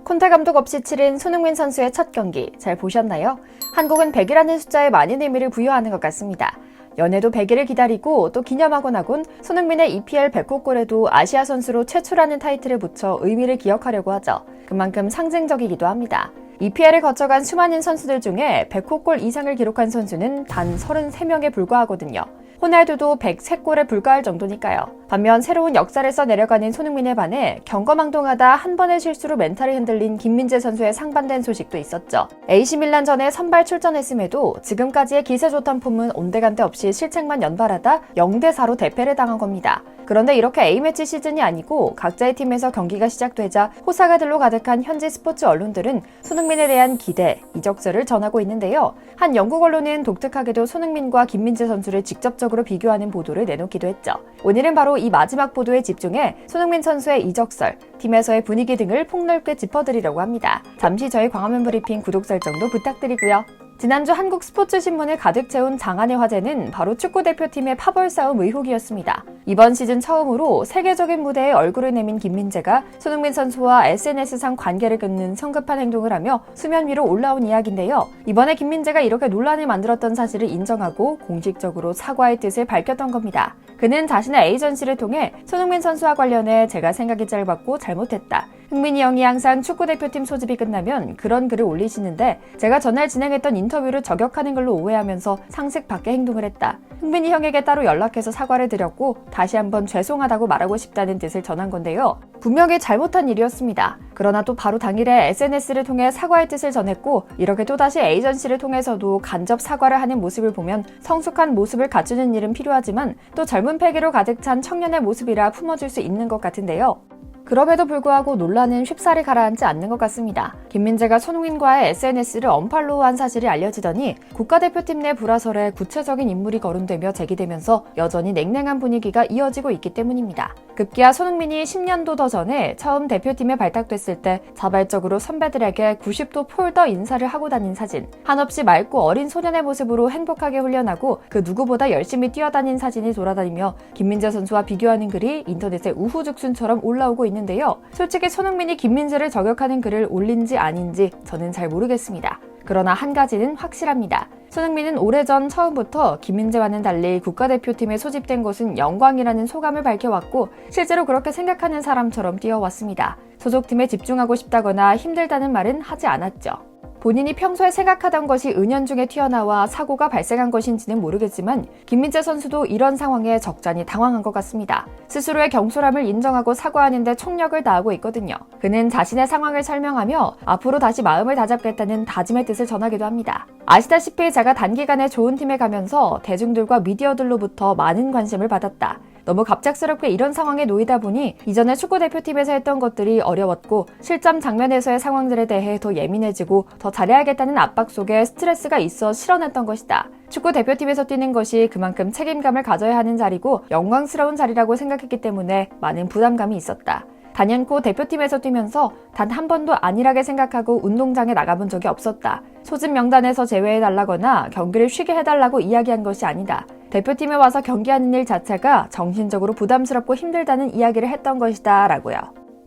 콘테 감독 없이 치른 손흥민 선수의 첫 경기 잘 보셨나요? 한국은 100이라는 숫자에 많은 의미를 부여하는 것 같습니다. 연애도 100일을 기다리고 또 기념하고 나곤 손흥민의 EPL 100호 골에도 아시아 선수로 최초라는 타이틀을 붙여 의미를 기억하려고 하죠. 그만큼 상징적이기도 합니다. EPL을 거쳐간 수많은 선수들 중에 100호 골 이상을 기록한 선수는 단 33명에 불과하거든요. 호날두도 103골에 불과할 정도니까요. 반면 새로운 역사를 써내려가는 손흥민에 반해 경거망동하다 한 번의 실수로 멘탈을 흔들린 김민재 선수의 상반된 소식도 있었죠. AC 밀란 전에 선발 출전했음에도 지금까지의 기세 좋던 폼은 온데간데 없이 실책만 연발하다 0대4로 대패를 당한 겁니다. 그런데 이렇게 A매치 시즌이 아니고 각자의 팀에서 경기가 시작되자 호사가들로 가득한 현지 스포츠 언론들은 손흥민에 대한 기대, 이적설을 전하고 있는데요. 한 영국 언론은 독특하게도 손흥민과 김민재 선수를 직접적으로 비교하는 보도를 내놓기도 했죠. 오늘은 바로 이 마지막 보도에 집중해 손흥민 선수의 이적설, 팀에서의 분위기 등을 폭넓게 짚어드리려고 합니다. 잠시 저희 광화문 브리핑 구독 설정도 부탁드리고요. 지난주 한국 스포츠신문을 가득 채운 장안의 화제는 바로 축구대표팀의 파벌 싸움 의혹이었습니다. 이번 시즌 처음으로 세계적인 무대에 얼굴을 내민 김민재가 손흥민 선수와 SNS상 관계를 끊는 성급한 행동을 하며 수면 위로 올라온 이야기인데요. 이번에 김민재가 이렇게 논란을 만들었던 사실을 인정하고 공식적으로 사과의 뜻을 밝혔던 겁니다. 그는 자신의 에이전시를 통해 손흥민 선수와 관련해 제가 생각이 짧았고 잘못했다. 흥민이 형이 항상 축구대표팀 소집이 끝나면 그런 글을 올리시는데 제가 전날 진행했던 인터뷰를 저격하는 걸로 오해하면서 상식 밖의 행동을 했다. 흥민이 형에게 따로 연락해서 사과를 드렸고 다시 한번 죄송하다고 말하고 싶다는 뜻을 전한 건데요. 분명히 잘못한 일이었습니다. 그러나 또 바로 당일에 SNS를 통해 사과의 뜻을 전했고 이렇게 또다시 에이전시를 통해서도 간접 사과를 하는 모습을 보면 성숙한 모습을 갖추는 일은 필요하지만 또 젊은 패기로 가득 찬 청년의 모습이라 품어줄 수 있는 것 같은데요. 그럼에도 불구하고 논란은 쉽사리 가라앉지 않는 것 같습니다. 김민재가 손흥민과의 SNS를 언팔로우한 사실이 알려지더니 국가대표팀 내 불화설에 구체적인 인물이 거론되며 제기되면서 여전히 냉랭한 분위기가 이어지고 있기 때문입니다. 급기야 손흥민이 10년도 더 전에 처음 대표팀에 발탁됐을 때 자발적으로 선배들에게 90도 폴더 인사를 하고 다닌 사진, 한없이 맑고 어린 소년의 모습으로 행복하게 훈련하고 그 누구보다 열심히 뛰어다닌 사진이 돌아다니며 김민재 선수와 비교하는 글이 인터넷에 우후죽순처럼 올라오고 있는데요. 솔직히 손흥민이 김민재를 저격하는 글을 올린지 아닌지 저는 잘 모르겠습니다. 그러나 한 가지는 확실합니다. 손흥민은 오래전 처음부터 김민재와는 달리 국가대표팀에 소집된 것은 영광이라는 소감을 밝혀왔고 실제로 그렇게 생각하는 사람처럼 뛰어왔습니다. 소속팀에 집중하고 싶다거나 힘들다는 말은 하지 않았죠. 본인이 평소에 생각하던 것이 은연중에 튀어나와 사고가 발생한 것인지는 모르겠지만 김민재 선수도 이런 상황에 적잖이 당황한 것 같습니다. 스스로의 경솔함을 인정하고 사과하는데 총력을 다하고 있거든요. 그는 자신의 상황을 설명하며 앞으로 다시 마음을 다잡겠다는 다짐의 뜻을 전하기도 합니다. 아시다시피 제가 단기간에 좋은 팀에 가면서 대중들과 미디어들로부터 많은 관심을 받았다. 너무 갑작스럽게 이런 상황에 놓이다 보니 이전에 축구대표팀에서 했던 것들이 어려웠고 실점 장면에서의 상황들에 대해 더 예민해지고 더 잘해야겠다는 압박 속에 스트레스가 있어 실현했던 것이다. 축구대표팀에서 뛰는 것이 그만큼 책임감을 가져야 하는 자리고 영광스러운 자리라고 생각했기 때문에 많은 부담감이 있었다. 단연코 대표팀에서 뛰면서 단 한 번도 안일하게 생각하고 운동장에 나가본 적이 없었다. 소집 명단에서 제외해달라거나 경기를 쉬게 해달라고 이야기한 것이 아니다. 대표팀에 와서 경기하는 일 자체가 정신적으로 부담스럽고 힘들다는 이야기를 했던 것이다 라고요.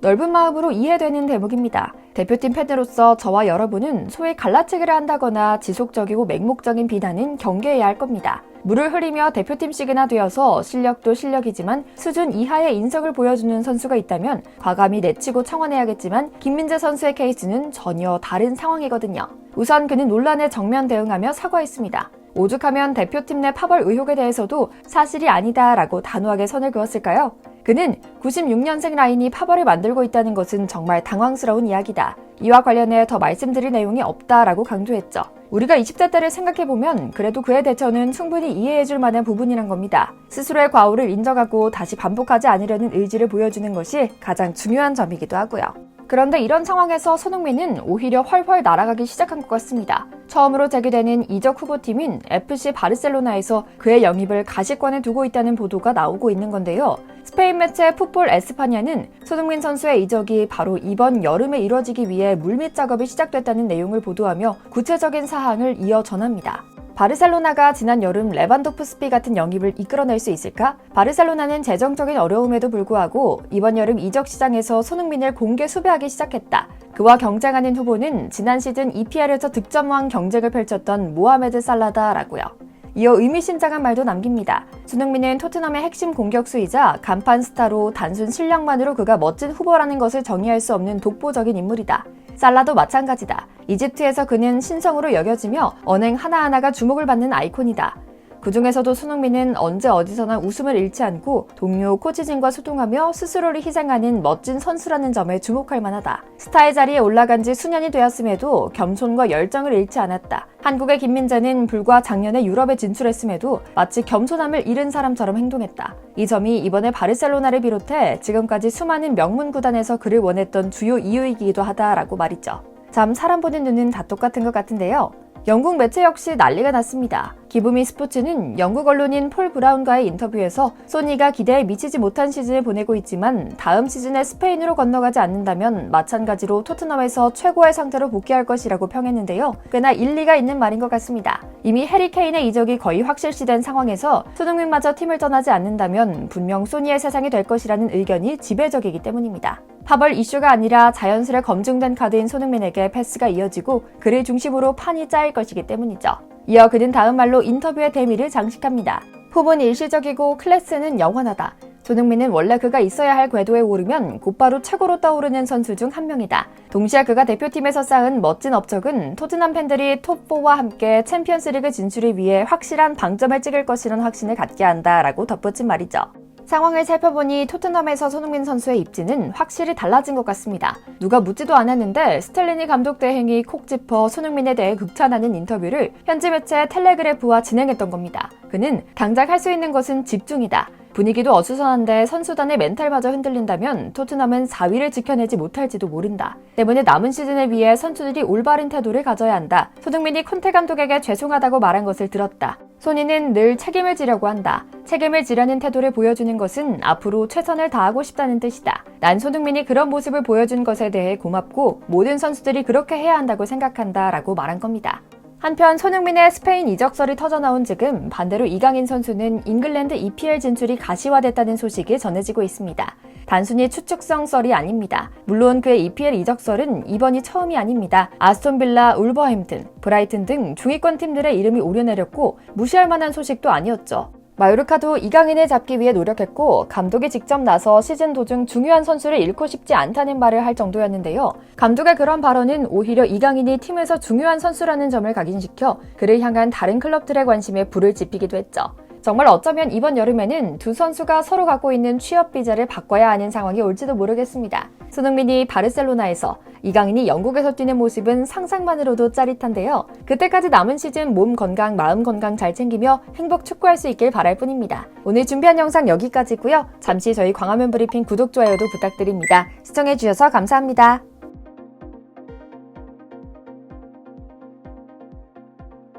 넓은 마음으로 이해되는 대목입니다. 대표팀 팬으로서 저와 여러분은 소위 갈라치기를 한다거나 지속적이고 맹목적인 비난은 경계해야 할 겁니다. 물을 흐리며 대표팀식이나 되어서 실력도 실력이지만 수준 이하의 인성을 보여주는 선수가 있다면 과감히 내치고 청원해야겠지만 김민재 선수의 케이스는 전혀 다른 상황이거든요. 우선 그는 논란에 정면 대응하며 사과했습니다. 오죽하면 대표팀 내 파벌 의혹에 대해서도 사실이 아니다라고 단호하게 선을 그었을까요? 그는 96년생 라인이 파벌을 만들고 있다는 것은 정말 당황스러운 이야기다. 이와 관련해 더 말씀드릴 내용이 없다라고 강조했죠. 우리가 20대 때를 생각해보면 그래도 그의 대처는 충분히 이해해줄 만한 부분이란 겁니다. 스스로의 과오를 인정하고 다시 반복하지 않으려는 의지를 보여주는 것이 가장 중요한 점이기도 하고요. 그런데 이런 상황에서 손흥민은 오히려 훨훨 날아가기 시작한 것 같습니다. 처음으로 제기되는 이적 후보팀인 FC 바르셀로나에서 그의 영입을 가시권에 두고 있다는 보도가 나오고 있는 건데요. 스페인 매체 풋볼 에스파냐는 손흥민 선수의 이적이 바로 이번 여름에 이뤄지기 위해 물밑 작업이 시작됐다는 내용을 보도하며 구체적인 사항을 이어 전합니다. 바르셀로나가 지난 여름 레반도프스키 같은 영입을 이끌어낼 수 있을까? 바르셀로나는 재정적인 어려움에도 불구하고 이번 여름 이적 시장에서 손흥민을 공개 수배하기 시작했다. 그와 경쟁하는 후보는 지난 시즌 EPL에서 득점왕 경쟁을 펼쳤던 모하메드 살라다라고요. 이어 의미심장한 말도 남깁니다. 손흥민은 토트넘의 핵심 공격수이자 간판 스타로 단순 실력만으로 그가 멋진 후보라는 것을 정의할 수 없는 독보적인 인물이다. 살라도 마찬가지다. 이집트에서 그는 신성으로 여겨지며 언행 하나하나가 주목을 받는 아이콘이다. 그 중에서도 손흥민은 언제 어디서나 웃음을 잃지 않고 동료 코치진과 소통하며 스스로를 희생하는 멋진 선수라는 점에 주목할 만하다. 스타의 자리에 올라간 지 수년이 되었음에도 겸손과 열정을 잃지 않았다. 한국의 김민재는 불과 작년에 유럽에 진출했음에도 마치 겸손함을 잃은 사람처럼 행동했다. 이 점이 이번에 바르셀로나를 비롯해 지금까지 수많은 명문 구단에서 그를 원했던 주요 이유이기도 하다라고 말이죠. 참 사람 보는 눈은 다 똑같은 것 같은데요. 영국 매체 역시 난리가 났습니다. 기브미 스포츠는 영국 언론인 폴 브라운과의 인터뷰에서 소니가 기대에 미치지 못한 시즌을 보내고 있지만 다음 시즌에 스페인으로 건너가지 않는다면 마찬가지로 토트넘에서 최고의 상태로 복귀할 것이라고 평했는데요. 꽤나 일리가 있는 말인 것 같습니다. 이미 해리 케인의 이적이 거의 확실시된 상황에서 손흥민마저 팀을 떠나지 않는다면 분명 소니의 세상이 될 것이라는 의견이 지배적이기 때문입니다. 파벌 이슈가 아니라 자연스레 검증된 카드인 손흥민에게 패스가 이어지고 그를 중심으로 판이 짜일 것이기 때문이죠. 이어 그는 다음 말로 인터뷰의 대미를 장식합니다. 폼은 일시적이고 클래스는 영원하다. 손흥민은 원래 그가 있어야 할 궤도에 오르면 곧바로 최고로 떠오르는 선수 중 한 명이다. 동시에 그가 대표팀에서 쌓은 멋진 업적은 토트넘 팬들이 톱4와 함께 챔피언스리그 진출을 위해 확실한 방점을 찍을 것이라는 확신을 갖게 한다라고 덧붙인 말이죠. 상황을 살펴보니 토트넘에서 손흥민 선수의 입지는 확실히 달라진 것 같습니다. 누가 묻지도 않았는데 스텔리니 감독 대행이 콕 짚어 손흥민에 대해 극찬하는 인터뷰를 현지 매체 텔레그래프와 진행했던 겁니다. 그는 당장 할 수 있는 것은 집중이다. 분위기도 어수선한데 선수단의 멘탈마저 흔들린다면 토트넘은 4위를 지켜내지 못할지도 모른다. 때문에 남은 시즌을 위해 선수들이 올바른 태도를 가져야 한다. 손흥민이 콘테 감독에게 죄송하다고 말한 것을 들었다. 소니는 늘 책임을 지려고 한다. 책임을 지려는 태도를 보여주는 것은 앞으로 최선을 다하고 싶다는 뜻이다. 난 손흥민이 그런 모습을 보여준 것에 대해 고맙고 모든 선수들이 그렇게 해야 한다고 생각한다 라고 말한 겁니다. 한편 손흥민의 스페인 이적설이 터져나온 지금 반대로 이강인 선수는 잉글랜드 EPL 진출이 가시화됐다는 소식이 전해지고 있습니다. 단순히 추측성 썰이 아닙니다. 물론 그의 EPL 이적설은 이번이 처음이 아닙니다. 아스톤 빌라, 울버햄튼, 브라이튼 등 중위권 팀들의 이름이 오르내렸고 무시할 만한 소식도 아니었죠. 마요르카도 이강인을 잡기 위해 노력했고 감독이 직접 나서 시즌 도중 중요한 선수를 잃고 싶지 않다는 말을 할 정도였는데요. 감독의 그런 발언은 오히려 이강인이 팀에서 중요한 선수라는 점을 각인시켜 그를 향한 다른 클럽들의 관심에 불을 지피기도 했죠. 정말 어쩌면 이번 여름에는 두 선수가 서로 갖고 있는 취업 비자를 바꿔야 하는 상황이 올지도 모르겠습니다. 손흥민이 바르셀로나에서, 이강인이 영국에서 뛰는 모습은 상상만으로도 짜릿한데요. 그때까지 남은 시즌 몸 건강, 마음 건강 잘 챙기며 행복 축구할 수 있길 바랄 뿐입니다. 오늘 준비한 영상 여기까지고요. 잠시 저희 광화문 브리핑 구독, 좋아요도 부탁드립니다. 시청해주셔서 감사합니다.